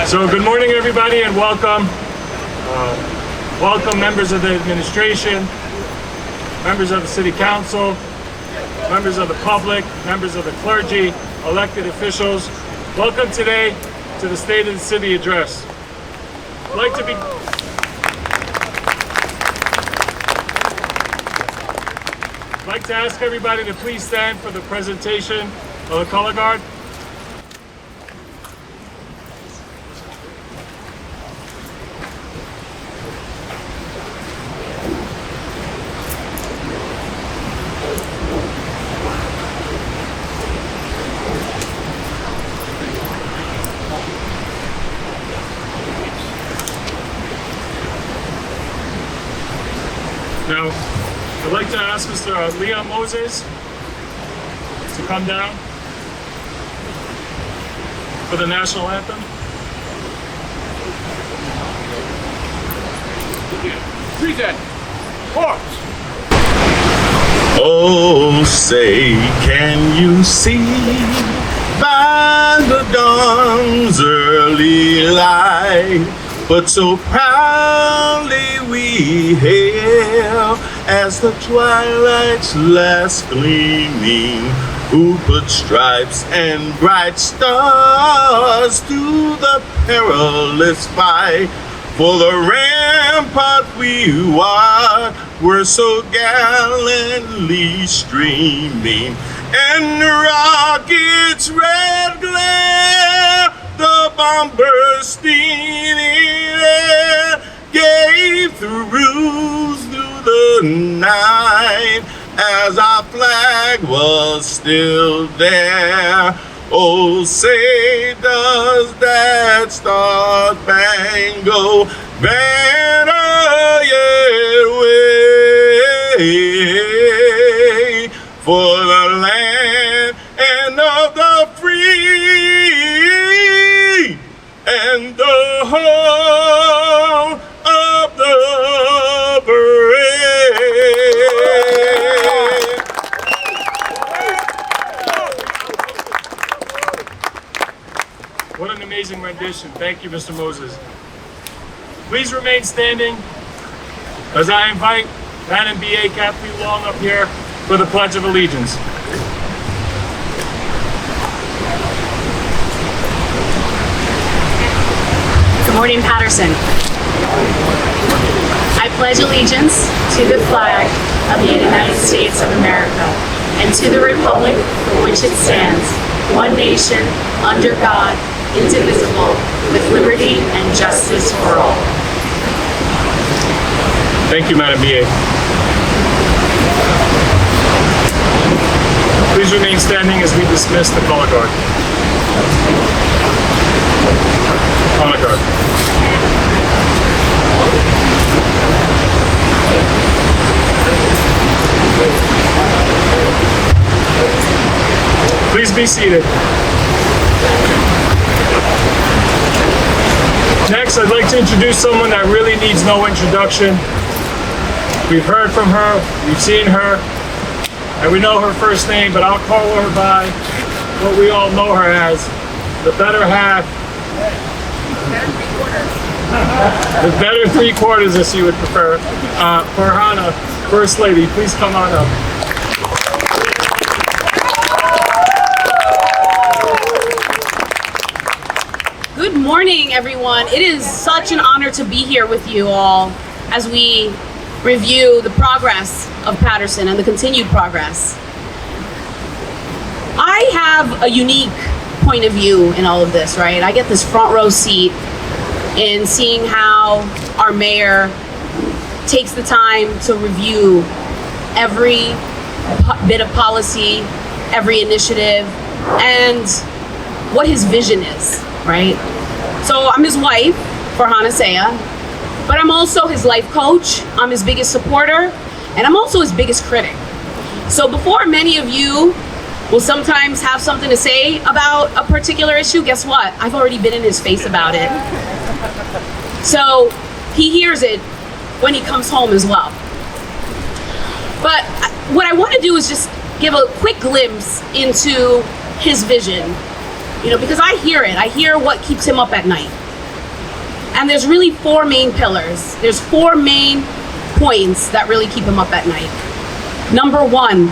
So good morning, everybody, and welcome. Welcome members of the administration, members of the city council, members of the public, members of the clergy, elected officials. Welcome today to the State of the City address. I'd like to ask everybody to please stand for the presentation of the color guard. Now, I'd like to ask Mr. Leon Moses to come down for the national anthem. Present. March. Oh, say, can you see by the dawn's early light, but so proudly we hail as the twilight's last gleaming, who put stripes and bright stars to the perilous fight. For the rampart we watched were so gallantly streaming, and rockets' red glare, the bomb bursting in air, gave through the night as our flag was still there. Oh, say does that star-spangled banner yet wave for the land and of the free and the whole of the What an amazing rendition. Thank you, Mr. Moses. Please remain standing as I invite Madam B.A. Kathleen Long up here for the Pledge of Allegiance. Good morning, Paterson. I pledge allegiance to the flag of the United States of America and to the republic for which it stands, one nation, under God, indivisible, with liberty and justice for all. Thank you, Madam B.A. Please remain standing as we dismiss the color guard. Color guard. Please be seated. Next, I'd like to introduce someone that really needs no introduction. We've heard from her, we've seen her, and we know her first name, but I'll call her by what we all know her as, the better half. The better three-quarters, as she would prefer. Farhana, First Lady, please come on up. Good morning, everyone. It is such an honor to be here with you all as we review the progress of Paterson and the continued progress. I have a unique point of view in all of this, right? I get this front row seat in seeing how our mayor takes the time to review every bit of policy, every initiative, and what his vision is, right? So I'm his wife, Andre Sayegh, but I'm also his life coach, I'm his biggest supporter, and I'm also his biggest critic. So before many of you will sometimes have something to say about a particular issue, guess what? I've already been in his face about it. So he hears it when he comes home as well. But what I want to do is just give a quick glimpse into his vision, you know, because I hear it. I hear what keeps him up at night. And there's really four main pillars. There's four main points that really keep him up at night. Number one,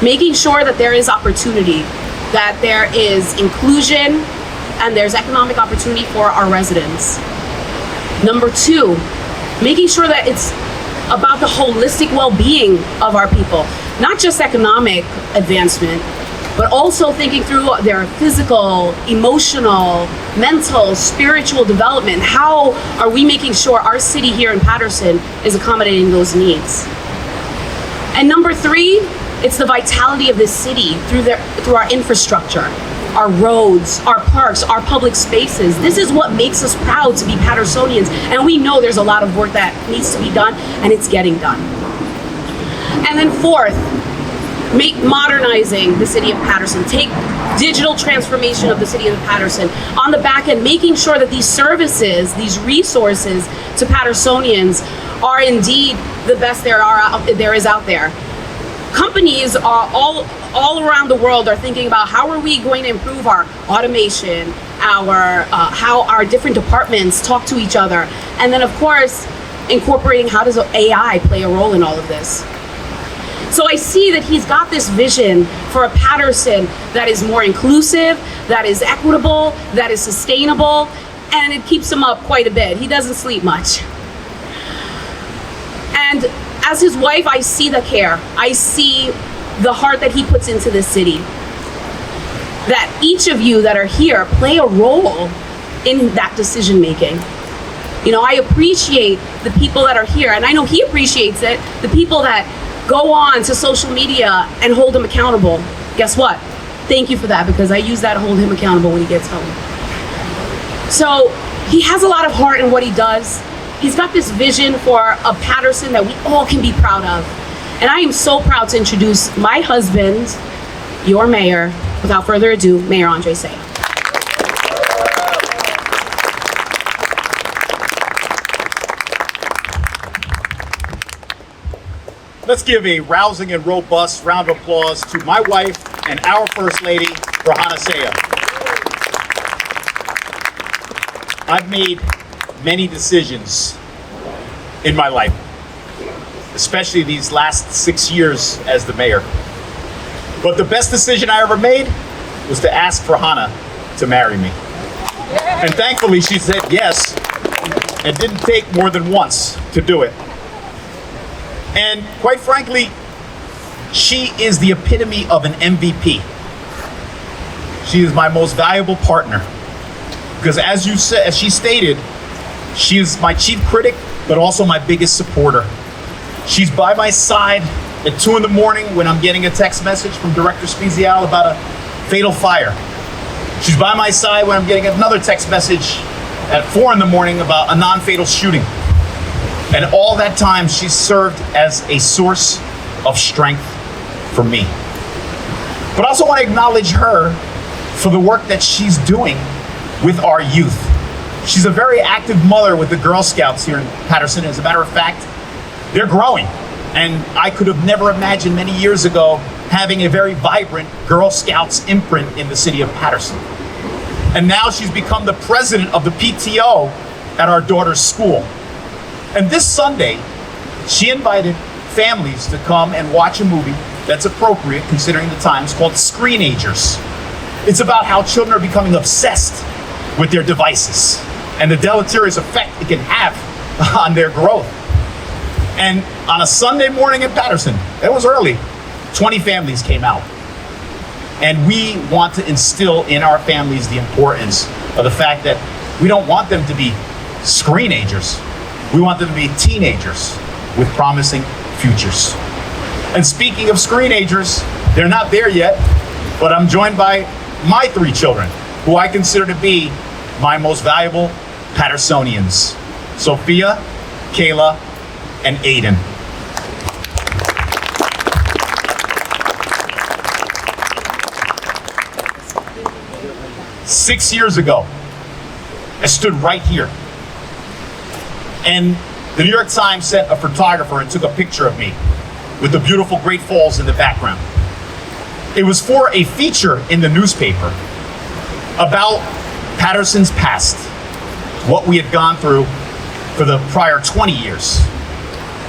making sure that there is opportunity, that there is inclusion, and there's economic opportunity for our residents. Number two, making sure that it's about the holistic well-being of our people, not just economic advancement, but also thinking through their physical, emotional, mental, spiritual development. How are we making sure our city here in Paterson is accommodating those needs? And number three, it's the vitality of this city through our infrastructure, our roads, our parks, our public spaces. This is what makes us proud to be Patersonians. And we know there's a lot of work that needs to be done, and it's getting done. And then fourth, modernizing the city of Paterson, take digital transformation of the city of Paterson on the back end, making sure that these services, these resources to Patersonians are indeed the best there is out there. Companies are all around the world are thinking about how are we going to improve our automation, how our different departments talk to each other, and then of course incorporating how does AI play a role in all of this. So I see that he's got this vision for a Paterson that is more inclusive, that is equitable, that is sustainable, and it keeps him up quite a bit. He doesn't sleep much. And as his wife, I see the care. I see the heart that he puts into this city. That each of you that are here play a role in that decision making. You know, I appreciate the people that are here, and I know he appreciates it, the people that go on to social media and hold him accountable. Guess what? Thank you for that, because I use that to hold him accountable when he gets home. So he has a lot of heart in what he does. He's got this vision for a Paterson that we all can be proud of. And I am so proud to introduce my husband, your mayor, without further ado, Mayor Andre Sayegh. Let's give a rousing and robust round of applause to my wife and our First Lady, Andre Sayegh. I've made many decisions in my life, especially these last 6 years as the mayor. But the best decision I ever made was to ask for Hannah to marry me. And thankfully she said yes, and didn't take more than once to do it. And quite frankly, she is the epitome of an MVP. She is my most valuable partner. Because as she stated, she is my chief critic, but also my biggest supporter. She's by my side at 2 in the morning when I'm getting a text message from Director Spezial about a fatal fire. She's by my side when I'm getting another text message at 4 in the morning about a non-fatal shooting. And all that time, she served as a source of strength for me. But I also want to acknowledge her for the work that she's doing with our youth. She's a very active mother with the Girl Scouts here in Paterson. As a matter of fact, they're growing. And I could have never imagined many years ago having a very vibrant Girl Scouts imprint in the city of Paterson. And now she's become the president of the PTO at our daughter's school. And this Sunday, she invited families to come and watch a movie that's appropriate considering the times called Screenagers. It's about how children are becoming obsessed with their devices and the deleterious effect it can have on their growth. And on a Sunday morning in Paterson, it was early, 20 families came out. And we want to instill in our families the importance of the fact that we don't want them to be screenagers. We want them to be teenagers with promising futures. And speaking of screenagers, they're not there yet, but I'm joined by my 3 children, who I consider to be my most valuable Patersonians: Sophia, Kayla, and Aiden. Six years ago, I stood right here, and the New York Times sent a photographer and took a picture of me with the beautiful Great Falls in the background. It was for a feature in the newspaper about Paterson's past. what we had gone through for the prior 20 years.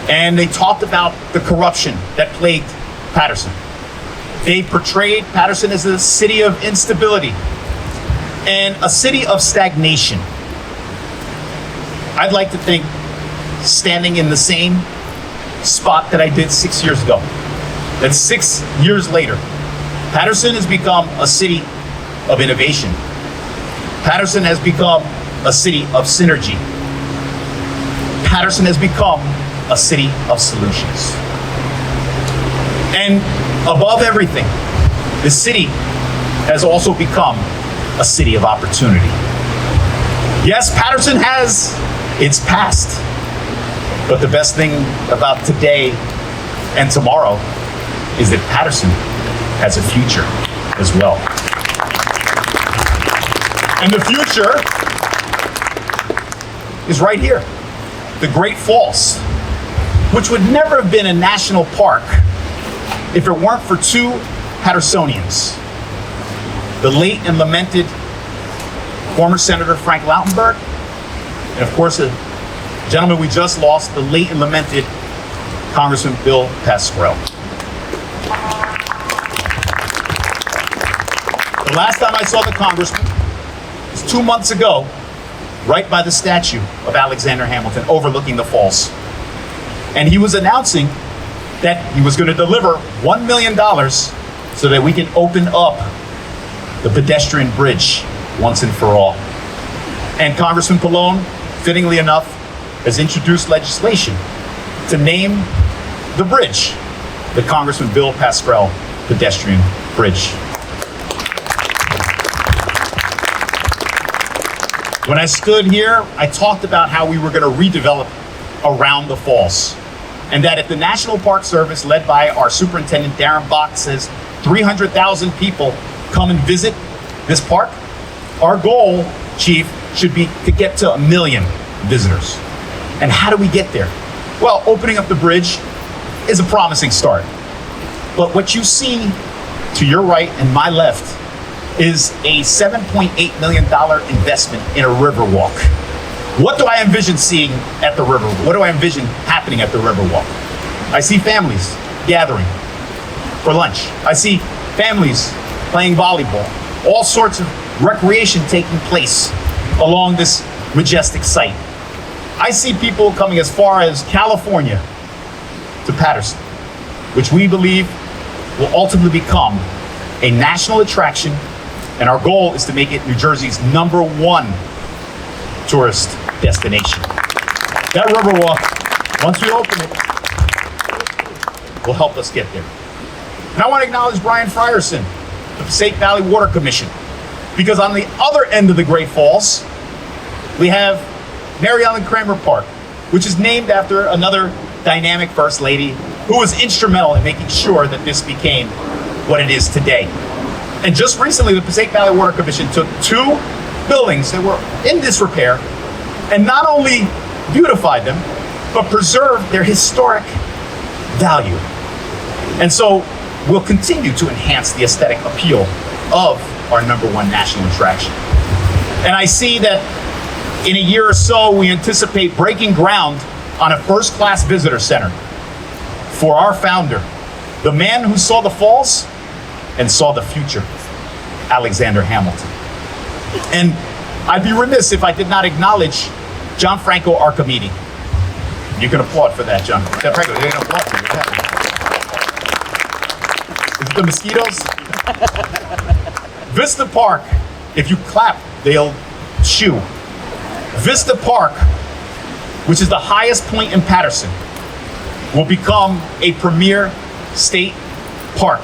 And they talked about the corruption that plagued Paterson. They portrayed Paterson as a city of instability and a city of stagnation. I'd like to think, standing in the same spot that I did 6 years ago, that 6 years later, Paterson has become a city of innovation. Paterson has become a city of synergy. Paterson has become a city of solutions. And above everything, the city has also become a city of opportunity. Yes, Paterson has its past, but the best thing about today and tomorrow is that Paterson has a future as well. And the future is right here. The Great Falls, which would never have been a national park if it weren't for two Patersonians. The late and lamented former Senator Frank Lautenberg, and of course, a gentleman we just lost, the late and lamented Congressman Bill Pascrell. The last time I saw the congressman was 2 months ago, right by the statue of Alexander Hamilton overlooking the falls. And he was announcing that he was going to deliver $1 million so that we can open up the pedestrian bridge once and for all. And Congressman Pallone, fittingly enough, has introduced legislation to name the bridge the Congressman Bill Pascrell Pedestrian Bridge. When I stood here, I talked about how we were going to redevelop around the falls, and that if the National Park Service, led by our superintendent Darren Bach, says 300,000 people come and visit this park, our goal, Chief, should be to get to 1 million visitors. And how do we get there? Well, opening up the bridge is a promising start. But what you see to your right and my left is a $7.8 million investment in a river walk. What do I envision seeing at the river? What do I envision happening at the river walk? I see families gathering for lunch. I see families playing volleyball. All sorts of recreation taking place along this majestic site. I see people coming as far as California to Paterson, which we believe will ultimately become a national attraction, and our goal is to make it New Jersey's #1 tourist destination. That Riverwalk, once we open it, will help us get there. And I want to acknowledge Brian Frierson, the Passaic Valley Water Commission, because on the other end of the Great Falls, we have Mary Ellen Kramer Park, which is named after another dynamic First Lady who was instrumental in making sure that this became what it is today. And just recently, the Passaic Valley Water Commission took 2 buildings that were in disrepair and not only beautified them, but preserved their historic value. And so we'll continue to enhance the aesthetic appeal of our #1 national attraction. And I see that in a year or so, we anticipate breaking ground on a first-class visitor center for our founder, the man who saw the falls and saw the future, Alexander Hamilton. And I'd be remiss if I did not acknowledge John Franco Archimede. You can applaud for that, John. Yeah, Franco, you can applaud for that. Is it the mosquitoes? Vista Park, if you clap, they'll chew. Vista Park, which is the highest point in Paterson, will become a premier state park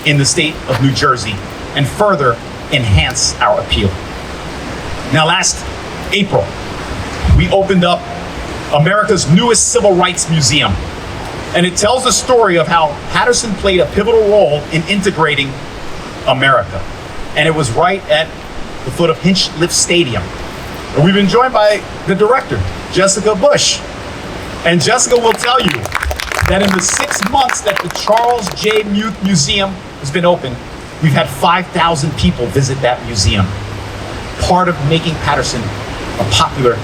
in the state of New Jersey and further enhance our appeal. Now, last April, we opened up America's newest civil rights museum, and it tells the story of how Paterson played a pivotal role in integrating America. And it was right at the foot of Hinchliffe Stadium. And we've been joined by the director, Jessica Bush. And Jessica will tell you that in the 6 months that the Charles J. Muth Museum has been open, we've had 5,000 people visit that museum. Part of making Paterson a popular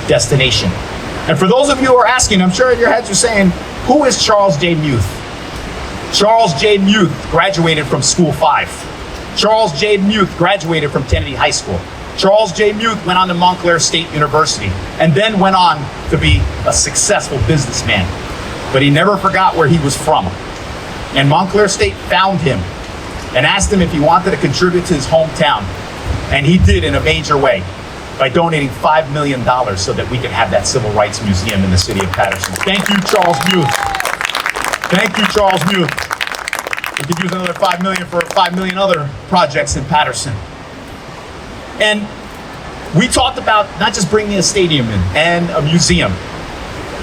destination. And for those of you who are asking, I'm sure in your heads you're saying, who is Charles J. Muth? Charles J. Muth graduated from School 5. Charles J. Muth graduated from Kennedy High School. Charles J. Muth went on to Montclair State University and then went on to be a successful businessman. But he never forgot where he was from. And Montclair State found him and asked him if he wanted to contribute to his hometown. And he did in a major way by donating $5 million so that we can have that Civil Rights Museum in the city of Paterson. Thank you, Charles Muth. Thank you, Charles Muth. We could use another $5 million for 5 million other projects in Paterson. And we talked about not just bringing a stadium in and a museum,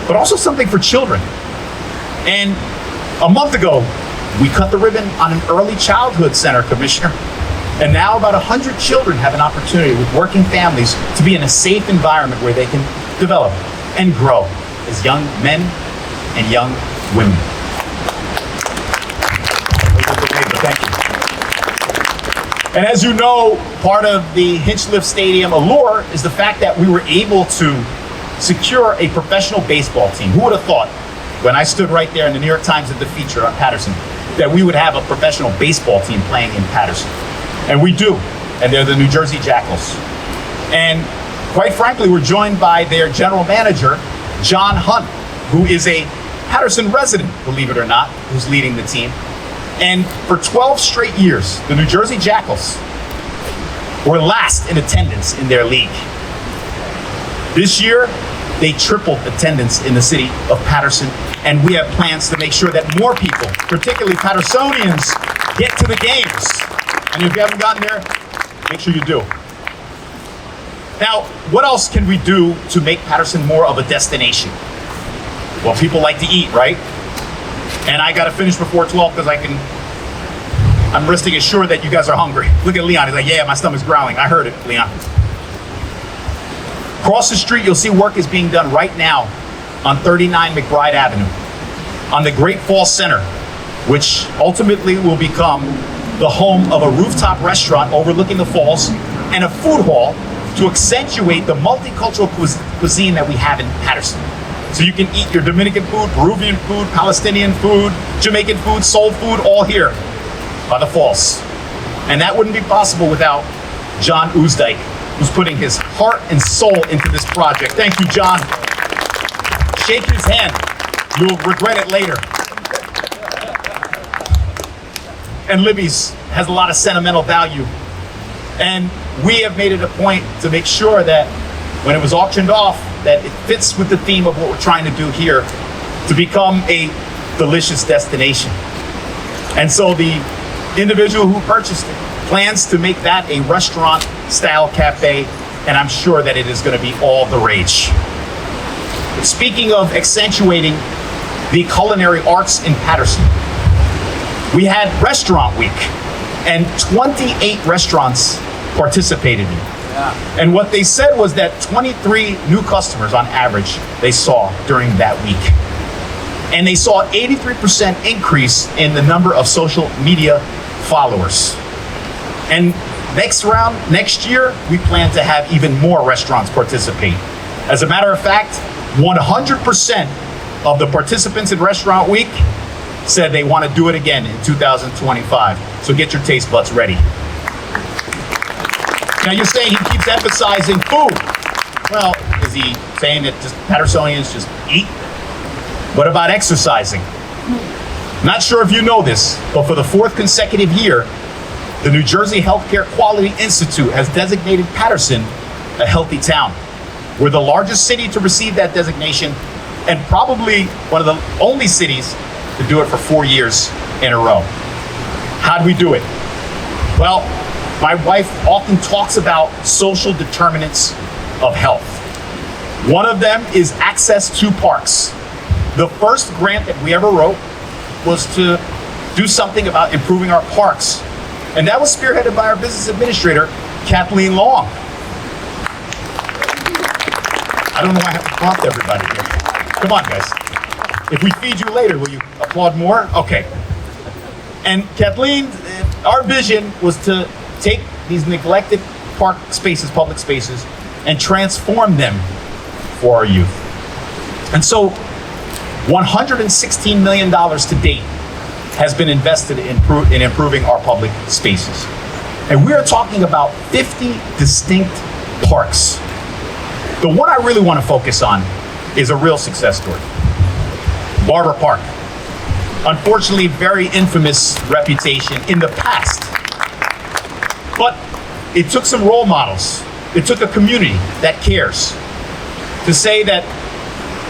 but also something for children. And a month ago, we cut the ribbon on an early childhood center, Commissioner. And now about 100 children have an opportunity with working families to be in a safe environment where they can develop and grow as young men and young women. Thank you. And as you know, part of the Hinchliffe Stadium allure is the fact that we were able to secure a professional baseball team. Who would have thought, when I stood right there in the New York Times at the feature on Paterson, that we would have a professional baseball team playing in Paterson? And we do, and they're the New Jersey Jackals. And quite frankly, we're joined by their general manager, John Hunt, who is a Paterson resident, believe it or not, who's leading the team. And for 12 straight years, the New Jersey Jackals were last in attendance in their league. This year, they tripled attendance in the city of Paterson, and we have plans to make sure that more people, particularly Patersonians, get to the games. And if you haven't gotten there, make sure you do. Now, what else can we do to make Paterson more of a destination? Well, people like to eat, right? And I gotta finish before 12 because I'm resting assured that you guys are hungry. Look at Leon, he's like, yeah, my stomach's growling. I heard it, Leon. Across the street, you'll see work is being done right now on 39 McBride Avenue, on the Great Falls Center, which ultimately will become the home of a rooftop restaurant overlooking the falls and a food hall to accentuate the multicultural cuisine that we have in Paterson. So you can eat your Dominican food, Peruvian food, Palestinian food, Jamaican food, soul food, all here by the falls. And that wouldn't be possible without John Oosdike, who's putting his heart and soul into this project. Thank you, John. Shake his hand. You'll regret it later. And Libby's has a lot of sentimental value. And we have made it a point to make sure that when it was auctioned off, that it fits with the theme of what we're trying to do here to become a delicious destination. And so the individual who purchased it plans to make that a restaurant-style cafe, and I'm sure that it is going to be all the rage. Speaking of accentuating the culinary arts in Paterson, we had Restaurant Week, and 28 restaurants participated in it. And what they said was that 23 new customers on average they saw during that week. And they saw an 83% increase in the number of social media followers. And next year, we plan to have even more restaurants participate. As a matter of fact, 100% of the participants in Restaurant Week said they want to do it again in 2025. So get your taste buds ready. Now you're saying he keeps emphasizing food. Well, is he saying that just Patersonians just eat? What about exercising? Not sure if you know this, but for the 4th consecutive year, the New Jersey Healthcare Quality Institute has designated Paterson a healthy town. We're the largest city to receive that designation and probably one of the only cities to do it for 4 years in a row. How'd we do it? Well, my wife often talks about social determinants of health. One of them is access to parks. The first grant that we ever wrote was to do something about improving our parks. And that was spearheaded by our business administrator, Kathleen Long. I don't know why I have to prompt everybody here. Come on, guys. If we feed you later, will you applaud more? Okay. And Kathleen, our vision was to take these neglected park spaces, public spaces, and transform them for our youth. And so $116 million to date has been invested in improving our public spaces. And we are talking about 50 distinct parks. The one I really want to focus on is a real success story. Barber Park. Unfortunately, very infamous reputation in the past. But it took some role models. It took a community that cares to say that,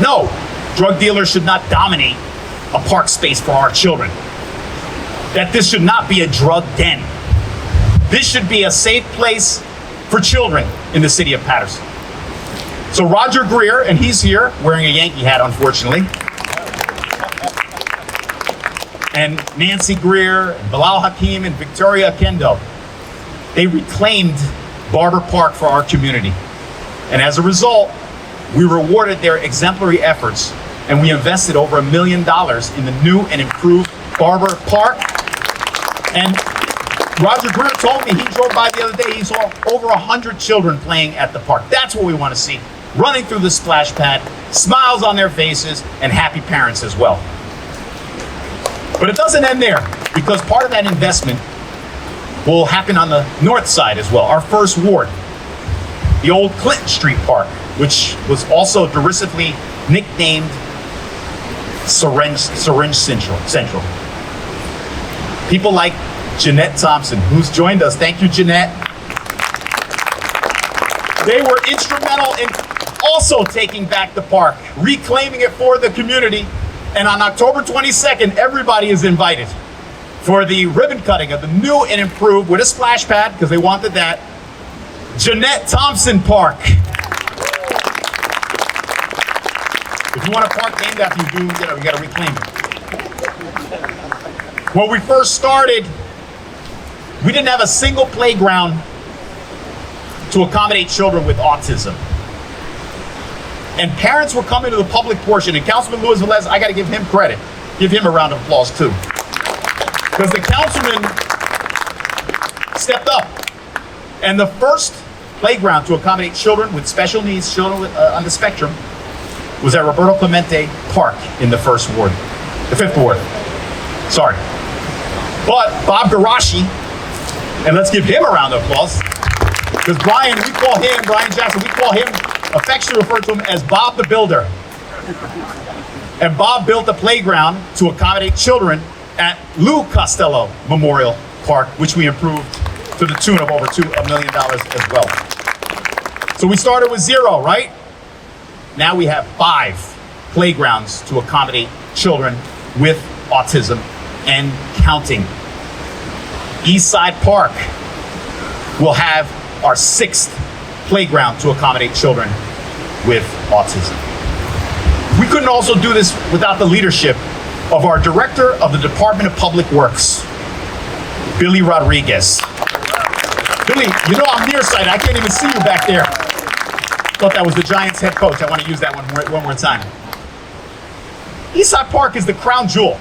no, drug dealers should not dominate a park space for our children. That this should not be a drug den. This should be a safe place for children in the city of Paterson. So Roger Greer, and he's here wearing a Yankee hat, unfortunately, and Nancy Greer, and Bilal Hakim, and Victoria Kendo, they reclaimed Barber Park for our community. And as a result, we rewarded their exemplary efforts, and we invested over $1 million in the new and improved Barber Park. And Roger Greer told me he drove by the other day, he saw over 100 children playing at the park. That's what we want to see. Running through the splash pad, smiles on their faces, and happy parents as well. But it doesn't end there, because part of that investment will happen on the north side as well, our first ward, the old Clinton Street Park, which was also derisively nicknamed Syringe Central. People like Jeanette Thompson, who's joined us. Thank you, Jeanette. They were instrumental in also taking back the park, reclaiming it for the community. And on October 22nd, everybody is invited for the ribbon cutting of the new and improved, with a splash pad, because they wanted that, Jeanette Thompson Park. If you want a park named after you, we got to reclaim it. When we first started, we didn't have a single playground to accommodate children with autism. And parents were coming to the public portion, and Councilman Luis Velez, I got to give him credit. Give him a round of applause too. Because the councilman stepped up. And the first playground to accommodate children with special needs, children on the spectrum, was at Roberto Clemente Park in the fifth ward. Sorry. But Bob Garashi, and let's give him a round of applause, because Brian Jackson, we call him, affectionately refer to him as Bob the Builder. And Bob built a playground to accommodate children at Lou Costello Memorial Park, which we improved to the tune of over $1 million as well. So we started with 0, right? Now we have 5 playgrounds to accommodate children with autism and counting. Eastside Park will have our 6th playground to accommodate children with autism. We couldn't also do this without the leadership of our Director of the Department of Public Works, Billy Rodriguez. Billy, you know I'm nearsighted. I can't even see you back there. Thought that was the Giants head coach. I want to use that one more time. Eastside Park is the crown jewel.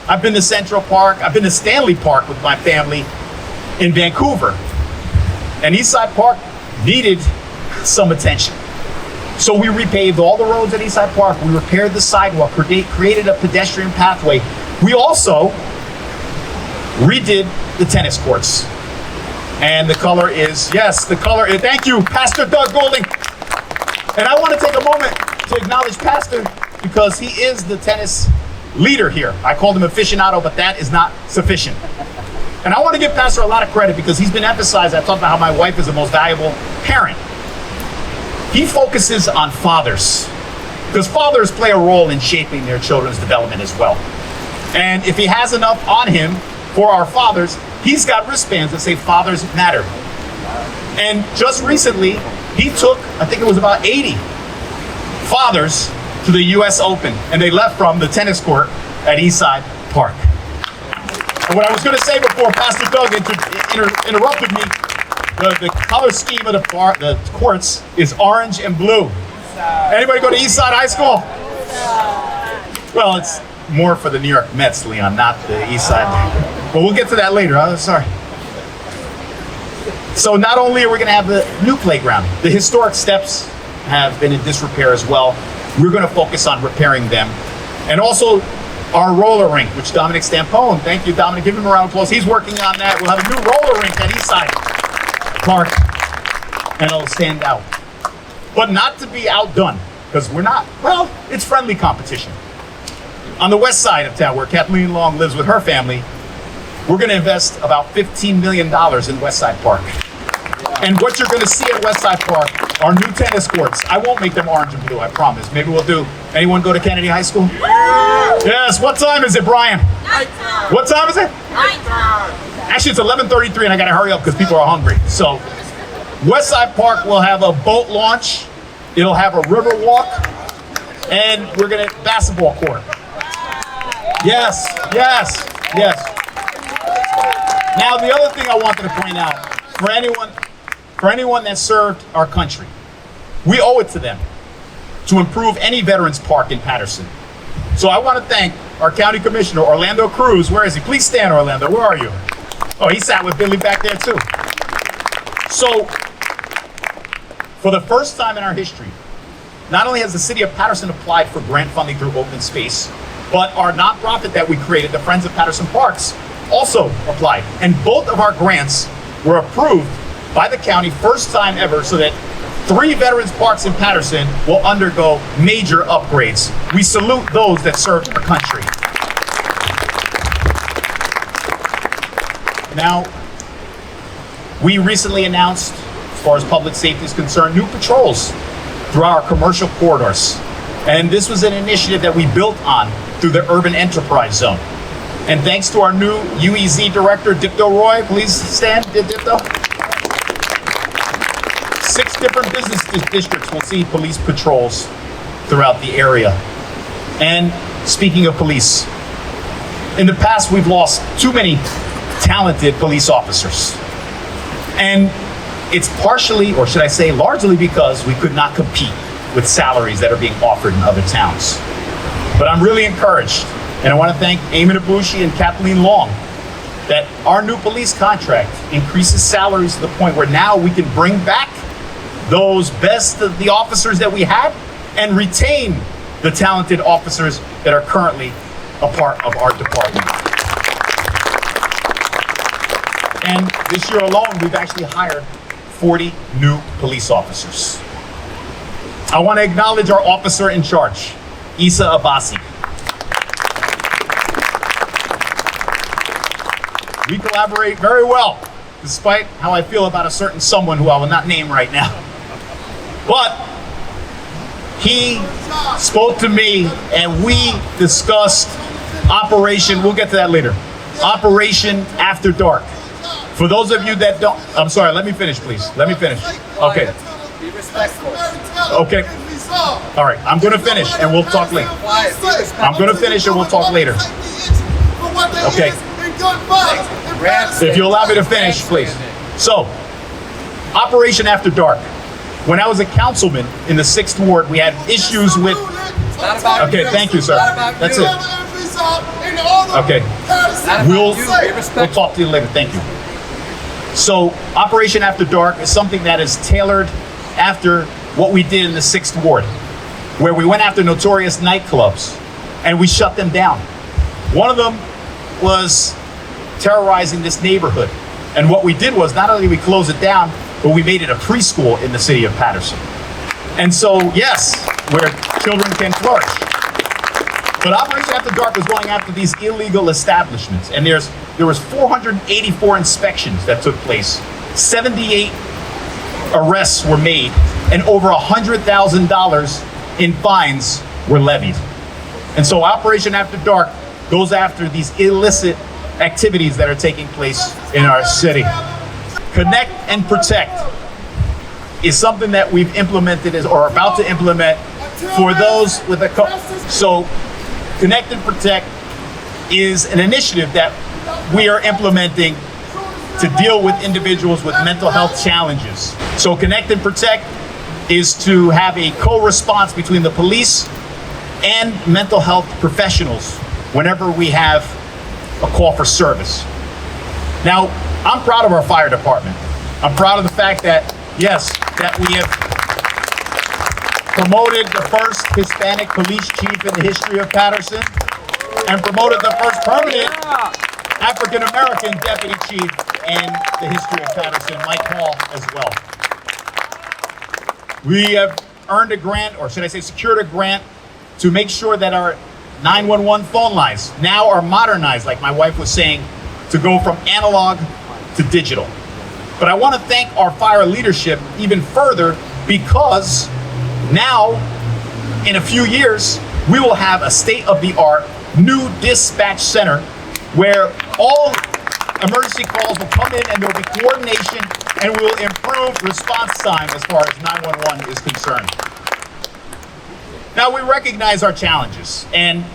I've been to Central Park. I've been to Stanley Park with my family in Vancouver. And Eastside Park needed some attention. So we repaved all the roads at Eastside Park. We repaired the sidewalk, created a pedestrian pathway. We also redid the tennis courts. And the color is, thank you, Pastor Doug Golding. And I want to take a moment to acknowledge Pastor, because he is the tennis leader here. I called him aficionado, but that is not sufficient. And I want to give Pastor a lot of credit, because he's been emphasized. I talked about how my wife is the most valuable parent. He focuses on fathers, because fathers play a role in shaping their children's development as well. And if he has enough on him for our fathers, he's got wristbands that say fathers matter. And just recently, he took, I think it was about 80 fathers to the US Open, and they left from the tennis court at Eastside Park. And what I was going to say before Pastor Doug interrupted me, the color scheme of the courts is orange and blue. Anybody go to Eastside High School? Well, it's more for the New York Mets, Leon, not the Eastside. But we'll get to that later. Sorry. So not only are we going to have the new playground, the historic steps have been in disrepair as well. We're going to focus on repairing them. And also our roller rink, which Dominic Stampone, thank you, Dominic, give him a round of applause. He's working on that. We'll have a new roller rink at Eastside Park, and it'll stand out. But not to be outdone, because we're not, well, it's friendly competition. On the west side of town, where Kathleen Long lives with her family, we're going to invest about $15 million in Westside Park. And what you're going to see at Westside Park are new tennis courts. I won't make them orange and blue, I promise. Maybe we'll do, anyone go to Kennedy High School? Yes, what time is it, Brian? Nighttime. What time is it? Nighttime. Actually, it's 11:33 and I got to hurry up because people are hungry. So Westside Park will have a boat launch. It'll have a river walk. And we're going to, basketball court. Yes, yes, yes. Now, the other thing I wanted to point out, for anyone that served our country, we owe it to them to improve any veterans park in Paterson. So I want to thank our county commissioner, Orlando Cruz. Where is he? Please stand, Orlando. Where are you? Oh, he sat with Billy back there too. So, for the first time in our history, not only has the city of Paterson applied for grant funding through open space, but our nonprofit that we created, the Friends of Paterson Parks, also applied. And both of our grants were approved by the county, first time ever, so that 3 veterans parks in Paterson will undergo major upgrades. We salute those that served our country. Now, we recently announced, as far as public safety is concerned, new patrols throughout our commercial corridors. And this was an initiative that we built on through the Urban Enterprise Zone. And thanks to our new UEZ director, Dipto Roy, please stand, Dipto. 6 different business districts will see police patrols throughout the area. And speaking of police, in the past we've lost too many talented police officers. And it's partially, or should I say largely, because we could not compete with salaries that are being offered in other towns. But I'm really encouraged, and I want to thank Eamon Abushi and Kathleen Long, that our new police contract increases salaries to the point where now we can bring back those best of the officers that we had and retain the talented officers that are currently a part of our department. And this year alone, we've actually hired 40 new police officers. I want to acknowledge our officer in charge, Issa Abbasi. We collaborate very well, despite how I feel about a certain someone who I will not name right now. But he spoke to me and we discussed Operation, we'll get to that later, Operation After Dark. For those of you that don't, I'm sorry, let me finish, please. Let me finish. Okay. Be respectful. Okay. All right, I'm going to finish and we'll talk later. I'm going to finish and we'll talk later. Okay. If you allow me to finish, please. So, Operation After Dark. When I was a councilman in the 6th Ward, we had issues with... Okay, thank you, sir. That's it. Okay. We'll talk to you later. Thank you. So, Operation After Dark is something that is tailored after what we did in the 6th Ward, where we went after notorious nightclubs and we shut them down. One of them was terrorizing this neighborhood. And what we did was not only we closed it down, but we made it a preschool in the city of Paterson. And so, yes, where children can flourish. But Operation After Dark was going after these illegal establishments. And there was 484 inspections that took place. 78 arrests were made, and over $100,000 in fines were levied. And so Operation After Dark goes after these illicit activities that are taking place in our city. Connect and Protect is something that we've implemented or are about to implement for those with a so Connect and Protect is an initiative that we are implementing to deal with individuals with mental health challenges. So Connect and Protect is to have a co-response between the police and mental health professionals whenever we have a call for service. Now, I'm proud of our fire department. I'm proud of the fact that, yes, that we have promoted the first Hispanic police chief in the history of Paterson and promoted the first permanent African-American deputy chief in the history of Paterson, Mike Hall, as well. We have earned a grant, or should I say secured a grant, to make sure that our 911 phone lines now are modernized, like my wife was saying, to go from analog to digital. But I want to thank our fire leadership even further, because now, in a few years, we will have a state-of-the-art new dispatch center where all emergency calls will come in and there will be coordination, and we will improve response time as far as 911 is concerned. Now, we recognize our challenges, and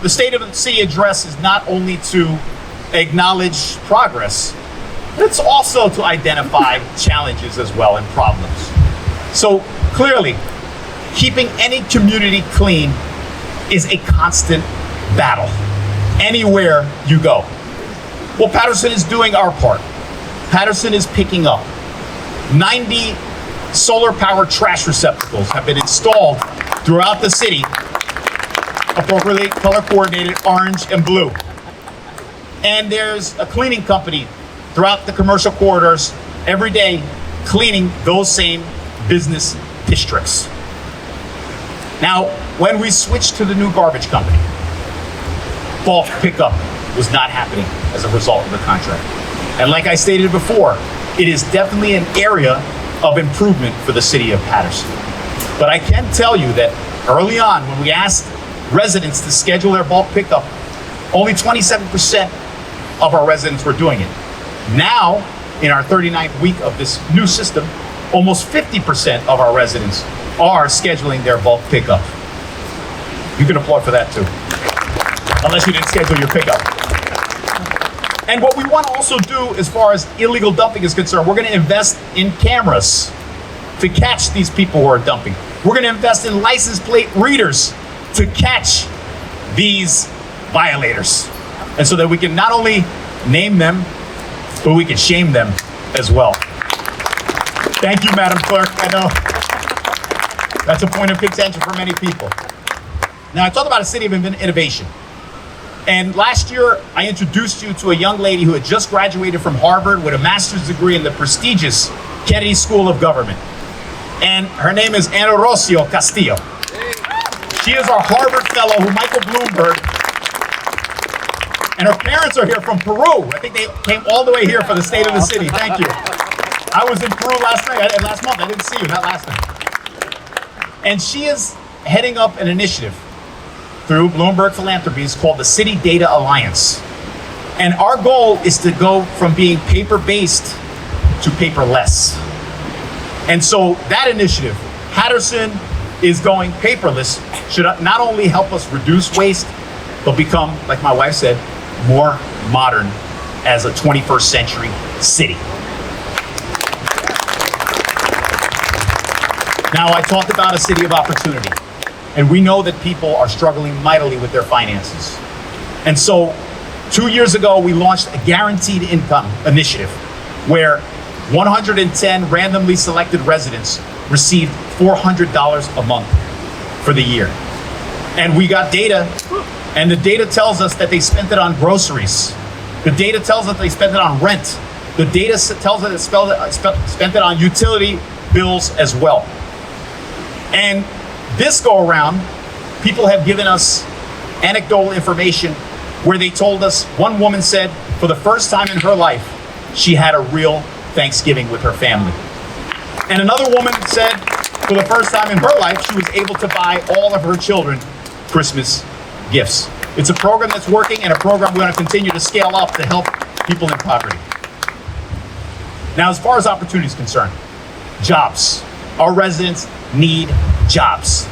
the State of the City address is not only to acknowledge progress, but it's also to identify challenges as well and problems. So clearly, keeping any community clean is a constant battle anywhere you go. Well, Paterson is doing our part. Paterson is picking up. 90 solar-powered trash receptacles have been installed throughout the city, appropriately color-coordinated orange and blue. And there's a cleaning company throughout the commercial corridors every day cleaning those same business districts. Now, when we switched to the new garbage company, bulk pickup was not happening as a result of the contract. And like I stated before, it is definitely an area of improvement for the city of Paterson. But I can tell you that early on, when we asked residents to schedule their bulk pickup, only 27% of our residents were doing it. Now, in our 39th week of this new system, almost 50% of our residents are scheduling their bulk pickup. You can applaud for that too, unless you didn't schedule your pickup. And what we want to also do as far as illegal dumping is concerned, we're going to invest in cameras to catch these people who are dumping. We're going to invest in license plate readers to catch these violators. And so that we can not only name them, but we can shame them as well. Thank you, Madam Clerk. I know that's a point of contention for many people. Now, I talked about a city of innovation. And last year, I introduced you to a young lady who had just graduated from Harvard with a master's degree in the prestigious Kennedy School of Government. And her name is Ana Rocio Castillo. She is our Harvard fellow who Michael Bloomberg, and her parents are here from Peru. I think they came all the way here for the State of the City. Thank you. I was in Peru last month. I didn't see you, not last night. And she is heading up an initiative through Bloomberg Philanthropies called the City Data Alliance. And our goal is to go from being paper-based to paperless. And so that initiative, Paterson is going paperless, should not only help us reduce waste, but become, like my wife said, more modern as a 21st century city. Now, I talked about a city of opportunity, and we know that people are struggling mightily with their finances. And so 2 years ago, we launched a guaranteed income initiative where 110 randomly selected residents received $400 a month for the year. And we got data, and the data tells us that they spent it on groceries. The data tells us they spent it on rent. The data tells us they spent it on utility bills as well. And this go around, people have given us anecdotal information where they told us, one woman said, for the first time in her life, she had a real Thanksgiving with her family. And another woman said, for the first time in her life, she was able to buy all of her children Christmas gifts. It's a program that's working, and a program we're going to continue to scale up to help people in poverty. Now, as far as opportunity is concerned, jobs. Our residents need jobs.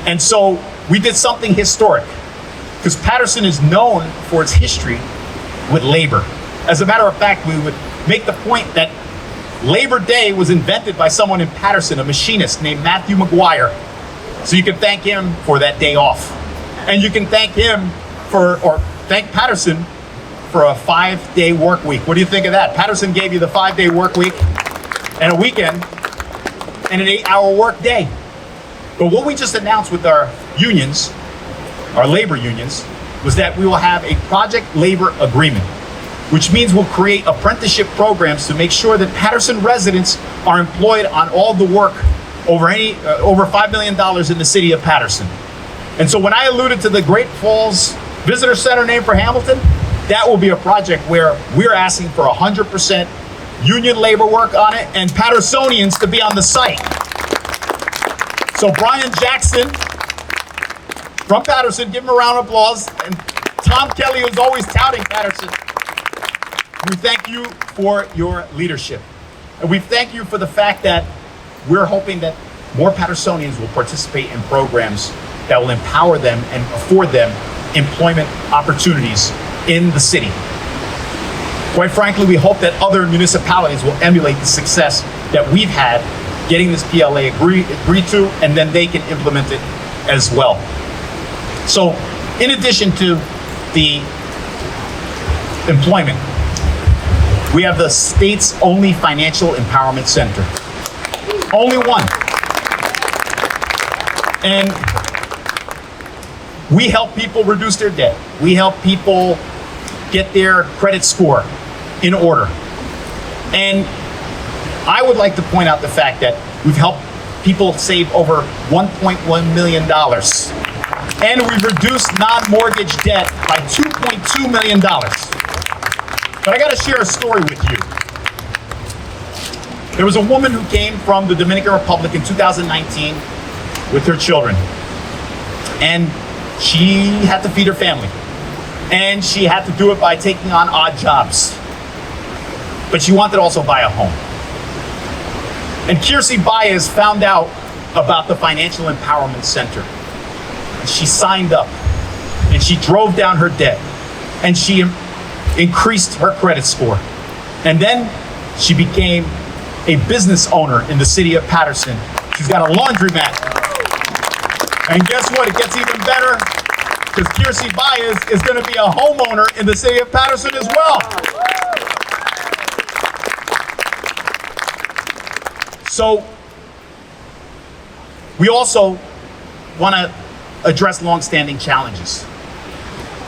And so we did something historic, because Paterson is known for its history with labor. As a matter of fact, we would make the point that Labor Day was invented by someone in Paterson, a machinist named Matthew McGuire. So you can thank him for that day off. And you can thank him or thank Paterson for a 5-day work week. What do you think of that? Paterson gave you the 5-day work week and a weekend and an 8-hour work day. But what we just announced with our unions, our labor unions, was that we will have a project labor agreement, which means we'll create apprenticeship programs to make sure that Paterson residents are employed on all the work over $5 million in the city of Paterson. And so when I alluded to the Great Falls Visitor Center named for Hamilton, that will be a project where we're asking for 100% union labor work on it and Pattersonians to be on the site. So Brian Jackson from Paterson, give him a round of applause, and Tom Kelly, who's always touting Paterson. We thank you for your leadership. And we thank you for the fact that we're hoping that more Pattersonians will participate in programs that will empower them and afford them employment opportunities in the city. Quite frankly, we hope that other municipalities will emulate the success that we've had getting this PLA agreed to, and then they can implement it as well. So, in addition to the employment, we have the state's only financial empowerment center. Only one. And we help people reduce their debt. We help people get their credit score in order. And I would like to point out the fact that we've helped people save over $1.1 million. And we've reduced non-mortgage debt by $2.2 million. But I gotta share a story with you. There was a woman who came from the Dominican Republic in 2019 with her children. And she had to feed her family. And she had to do it by taking on odd jobs. But she wanted to also buy a home. And Kiersey Baez found out about the Financial Empowerment Center. She signed up and she drove down her debt and she increased her credit score. And then she became a business owner in the city of Paterson. She's got a laundromat. And guess what? It gets even better because Kiersey Baez is going to be a homeowner in the city of Paterson as well. So we also want to address longstanding challenges.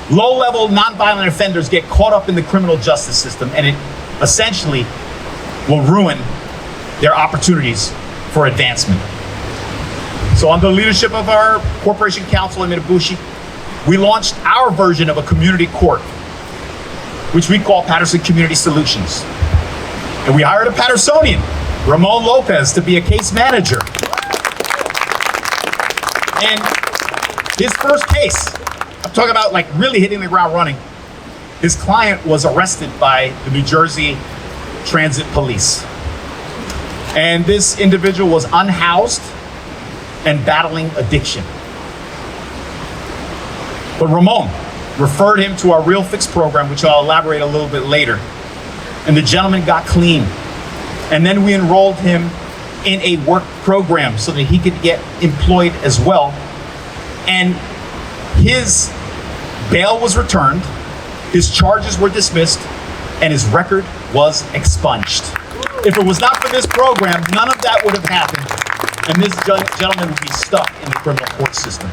Low-level nonviolent offenders get caught up in the criminal justice system, and it essentially will ruin their opportunities for advancement. So under the leadership of our Corporation Counsel, Emir Bushi, we launched our version of a community court, which we call Paterson Community Solutions. And we hired a Pattersonian, Ramon Lopez, to be a case manager. And his first case, I'm talking about like really hitting the ground running, his client was arrested by the New Jersey Transit Police. And this individual was unhoused and battling addiction. But Ramon referred him to our Real Fix program, which I'll elaborate a little bit later. And the gentleman got clean. And then we enrolled him in a work program so that he could get employed as well. And his bail was returned, his charges were dismissed, and his record was expunged. If it was not for this program, none of that would have happened, and this gentleman would be stuck in the criminal court system.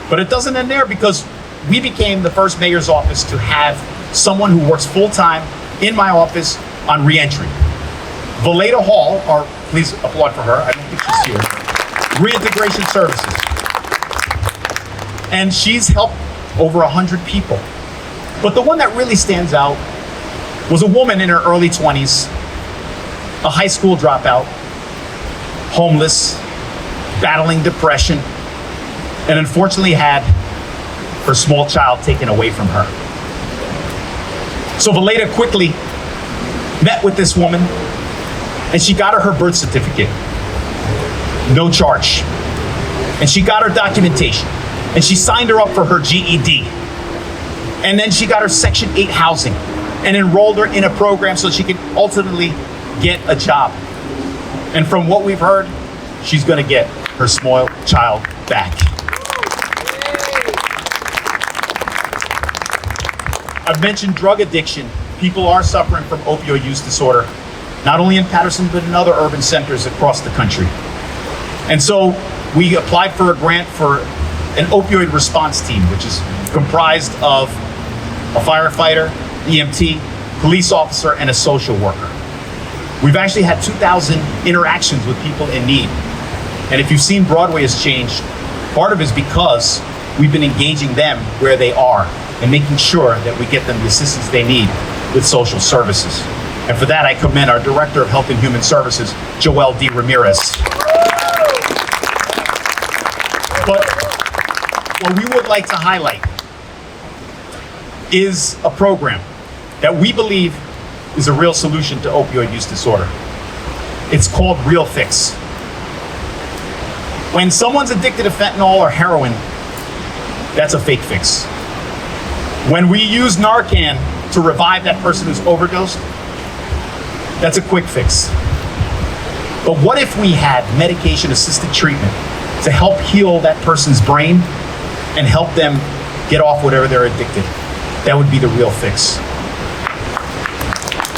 But it doesn't end there, because we became the first mayor's office to have someone who works full-time in my office on reentry. Valeda Hall, or please applaud for her, I don't think she's here, Reintegration Services. And she's helped over 100 people. But the one that really stands out was a woman in her early 20s, a high school dropout, homeless, battling depression, and unfortunately had her small child taken away from her. So Valeda quickly met with this woman, and she got her birth certificate, no charge. And she got her documentation, and she signed her up for her GED. And then she got her Section 8 housing and enrolled her in a program so she could ultimately get a job. And from what we've heard, she's gonna get her small child back. I've mentioned drug addiction. People are suffering from opioid use disorder, not only in Paterson, but in other urban centers across the country. And so we applied for a grant for an opioid response team, which is comprised of a firefighter, EMT, police officer, and a social worker. We've actually had 2,000 interactions with people in need. And if you've seen Broadway has changed, part of it is because we've been engaging them where they are and making sure that we get them the assistance they need with social services. And for that, I commend our Director of Health and Human Services, Joelle D. Ramirez. But what we would like to highlight is a program that we believe is a real solution to opioid use disorder. It's called Real Fix. When someone's addicted to fentanyl or heroin, that's a fake fix. When we use Narcan to revive that person who's overdosed, that's a quick fix. But what if we had medication-assisted treatment to help heal that person's brain and help them get off whatever they're addicted? That would be the real fix.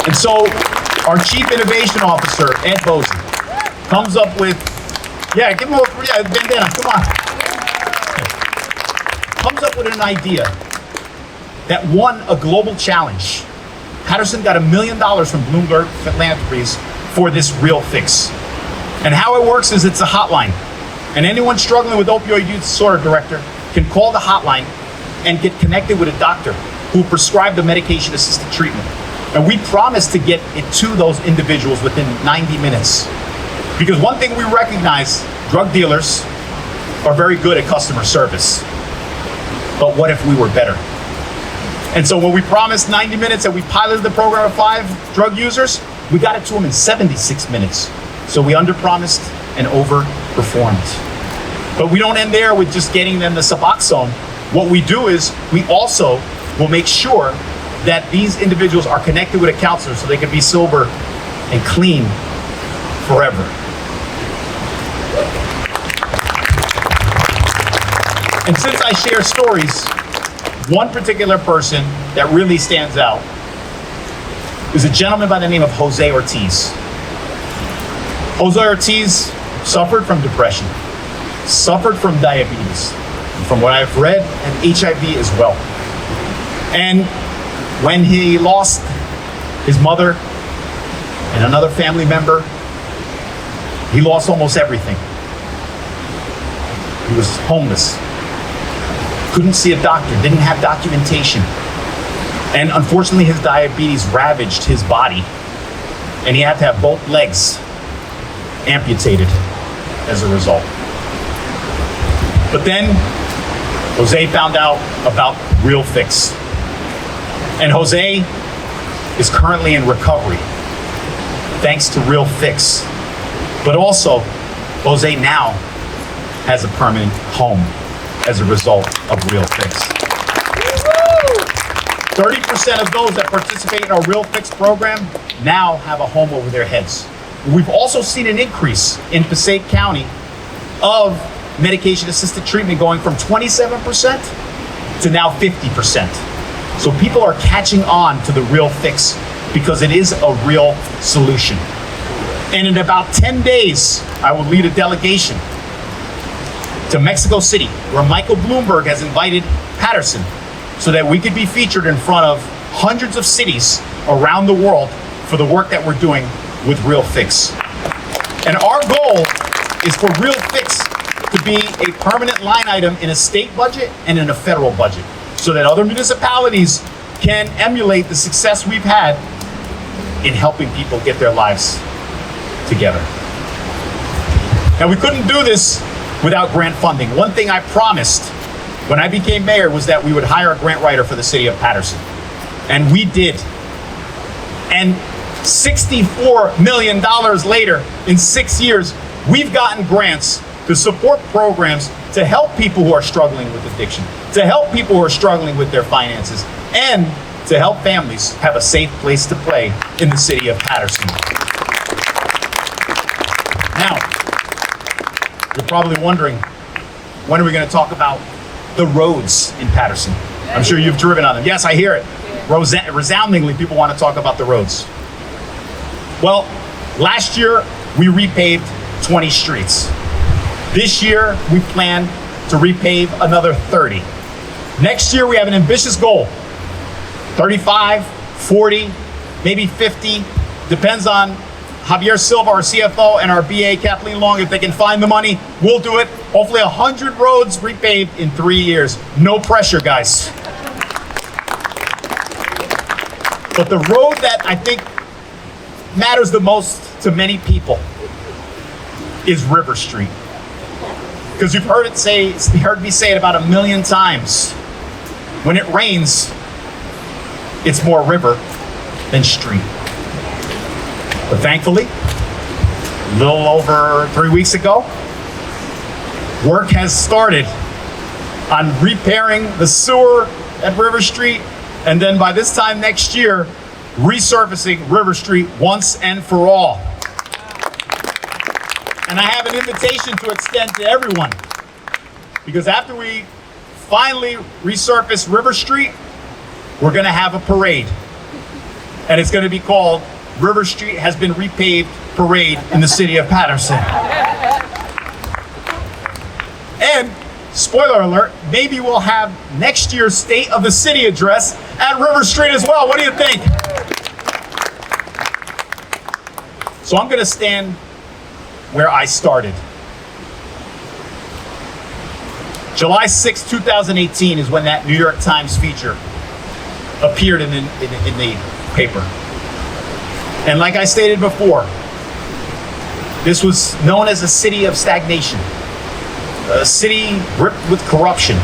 And so our Chief Innovation Officer, Ed Bosey, comes up with, give him a bandana, come on. Comes up with an idea that won a global challenge. Paterson got $1 million from Bloomberg Philanthropies for this Real Fix. And how it works is it's a hotline. And anyone struggling with opioid use disorder, Director, can call the hotline and get connected with a doctor who will prescribe the medication-assisted treatment. And we promise to get it to those individuals within 90 minutes. Because one thing we recognize, drug dealers are very good at customer service. But what if we were better? And so when we promised 90 minutes and we piloted the program of 5 drug users, we got it to them in 76 minutes. So we underpromised and overperformed. But we don't end there with just getting them the Suboxone. What we do is we also will make sure that these individuals are connected with a counselor so they can be sober and clean forever. And since I share stories, one particular person that really stands out is a gentleman by the name of Jose Ortiz. Jose Ortiz suffered from depression, suffered from diabetes, and from what I've read, and HIV as well. And when he lost his mother and another family member, he lost almost everything. He was homeless, couldn't see a doctor, didn't have documentation. And unfortunately, his diabetes ravaged his body, and he had to have both legs amputated as a result. But then Jose found out about Real Fix. And Jose is currently in recovery, thanks to Real Fix. But also, Jose now has a permanent home as a result of Real Fix. 30% of those that participate in our Real Fix program now have a home over their heads. We've also seen an increase in Passaic County of medication-assisted treatment going from 27% to now 50%. So people are catching on to the Real Fix because it is a real solution. And in about 10 days, I will lead a delegation to Mexico City, where Michael Bloomberg has invited Paterson so that we could be featured in front of hundreds of cities around the world for the work that we're doing with Real Fix. And our goal is for Real Fix to be a permanent line item in a state budget and in a federal budget, so that other municipalities can emulate the success we've had in helping people get their lives together. Now, we couldn't do this without grant funding. One thing I promised when I became mayor was that we would hire a grant writer for the city of Paterson. And we did. And $64 million later, in 6 years, we've gotten grants to support programs to help people who are struggling with addiction, to help people who are struggling with their finances, and to help families have a safe place to play in the city of Paterson. Now, you're probably wondering, when are we going to talk about the roads in Paterson? I'm sure you've driven on them. Yes, I hear it. Resoundingly, people want to talk about the roads. Well, last year we repaved 20 streets. This year we plan to repave another 30. Next year we have an ambitious goal. 35, 40, maybe 50. Depends on Javier Silva, our CFO, and our BA, Kathleen Long. If they can find the money, we'll do it. Hopefully 100 roads repaved in 3 years. No pressure, guys. But the road that I think matters the most to many people is River Street. Because you've heard me say it about 1 million times. When it rains, it's more river than street. But thankfully, a little over 3 weeks ago, work has started on repairing the sewer at River Street, and then by this time next year, resurfacing River Street once and for all. And I have an invitation to extend to everyone, because after we finally resurface River Street, we're gonna have a parade, and it's gonna be called River Street Has Been Repaved Parade in the city of Paterson. And, spoiler alert, maybe we'll have next year's State of the City address at River Street as well. What do you think? So I'm gonna stand where I started. July 6, 2018 is when that New York Times feature appeared in the paper. And like I stated before, this was known as a city of stagnation, a city ripped with corruption.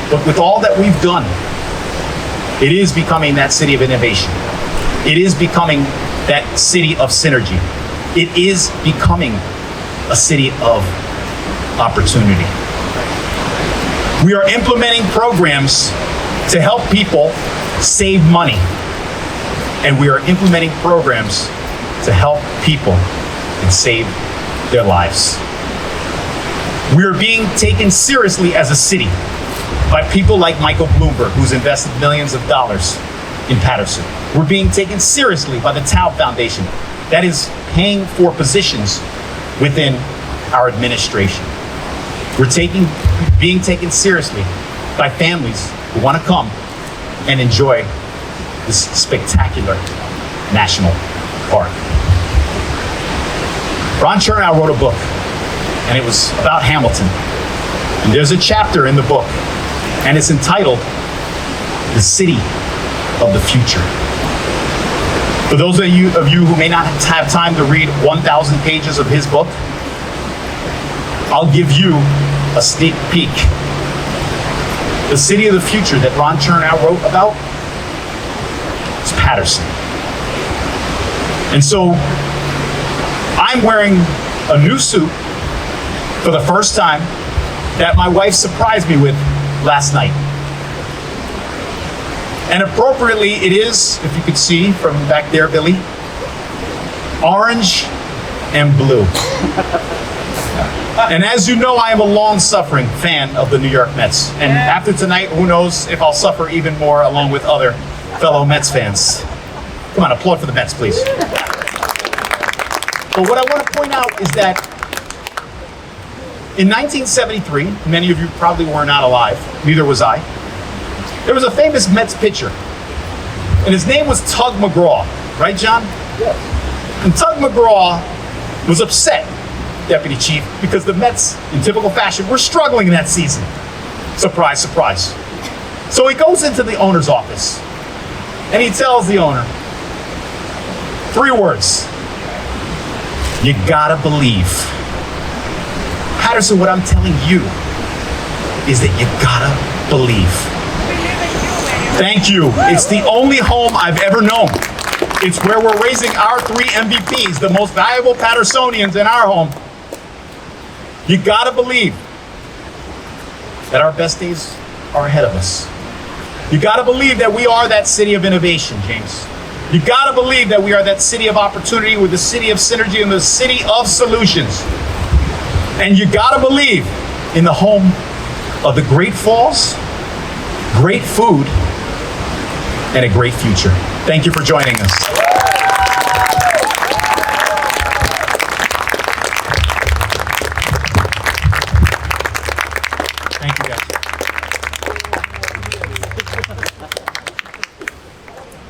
But with all that we've done, it is becoming that city of innovation. It is becoming that city of synergy. It is becoming a city of opportunity. We are implementing programs to help people save money. And we are implementing programs to help people and save their lives. We are being taken seriously as a city by people like Michael Bloomberg, who's invested millions of dollars in Paterson. We're being taken seriously by the Tao Foundation, that is paying for positions within our administration. We're being taken seriously by families who want to come and enjoy this spectacular national park. Ron Chernow wrote a book, and it was about Hamilton. And there's a chapter in the book, and it's entitled The City of the Future. For those of you who may not have time to read 1,000 pages of his book, I'll give you a sneak peek. The city of the future that Ron Chernow wrote about is Paterson. And so I'm wearing a new suit for the first time that my wife surprised me with last night. And appropriately, it is, if you could see from back there, Billy, orange and blue. And as you know, I am a long-suffering fan of the New York Mets. And after tonight, who knows if I'll suffer even more along with other fellow Mets fans. Come on, applaud for the Mets, please. But what I want to point out is that in 1973, many of you probably were not alive, neither was I, there was a famous Mets pitcher, and his name was Tug McGraw, right, John? Yes. And Tug McGraw was upset, Deputy Chief, because the Mets, in typical fashion, were struggling that season. Surprise, surprise. So he goes into the owner's office, and he tells the owner 3 words: you gotta believe. Paterson, what I'm telling you is that you gotta believe. Thank you. It's the only home I've ever known. It's where we're raising our 3 MVPs, the most valuable Patersonians in our home. You gotta believe that our best days are ahead of us. You gotta believe that we are that city of innovation, James. You gotta believe that we are that city of opportunity, we're the city of synergy and the city of solutions. And you gotta believe in the home of the Great Falls, great food, and a great future. Thank you for joining us. Thank you, guys.